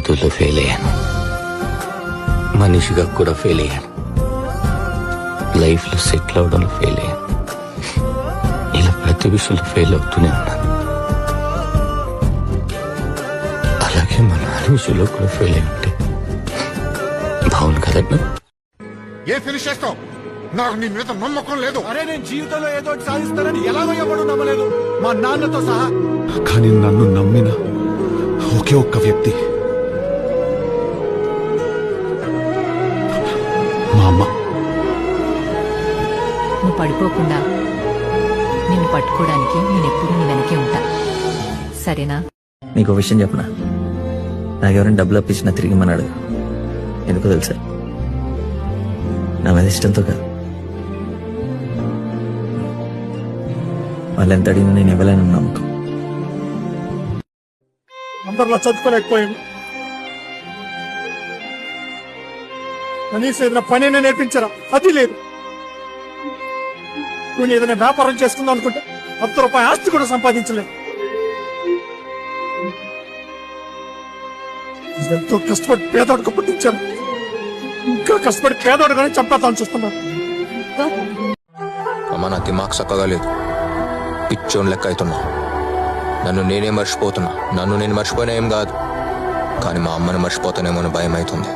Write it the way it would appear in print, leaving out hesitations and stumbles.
చదువులో ఫెయిల్ అయ్యాను, మనిషిగా కూడా ఫెయిల్ అయ్యాను, లైఫ్లో సెటిల్ అవడంలో ఫెయిల్ అయ్యాను. ఇలా ప్రతి విషయంలో ఫెయిల్ అవుతూనే ఉన్నాను. అలాగే మా నాన్న విషయంలో కూడా ఫెయిల్ అయి ఉంటే బాగుంది కదన్నా. ఏం ఫినిష్ చేస్తావు? నాకు నీ మీద నమ్మకం లేదు. అరే నేను జీవితంలో ఏదో ఒకటి సాధిస్తానని ఎలాగో ఎవడు నమ్మలేదు, మా నాన్నతో సహా. కానీ నన్ను నమ్మిన ఒకే ఒక్క వ్యక్తి మా అమ్మ. నువ్వు పడిపోకుండా నిన్ను పట్టుకోవడానికి నేనెప్పుడు నీ వెనకే ఉంటా, సరేనా? నీకు విషయం చెప్పనా, నాకెవరైనా డబ్బులు అప్పించినా తిరిగి మన్నాడు. ఎందుకో తెలుసా? నా మీద ఇష్టంతో కాదు, వాళ్ళు ఎంత అడిగినా నేను ఇవ్వలేను నమ్మకం. అందరిలో చదువుకోలేకపోయాను, కనీసం ఏదైనా పనైనా నేర్పించరా, అది లేదు. నువ్వు ఏదైనా వ్యాపారం చేసుకుందాం అనుకుంటే ₹10 ఆస్తి కూడా సంపాదించలేదు. ఎంతో కష్టపడి పేదోడుకు పుట్టించాను, ఇంకా కష్టపడి పేదోడుగానే చంపేతాను చూస్తున్నాను. అమ్మ నా దిమాగ్ చక్కగా లేదు, పిచ్చోన్ లెక్క అవుతున్నా. నన్ను నేనే మర్చిపోతున్నా. నన్ను నేను మర్చిపోయినా ఏం కాదు, కానీ మా అమ్మని మర్చిపోతానేమో అని భయం అవుతుంది.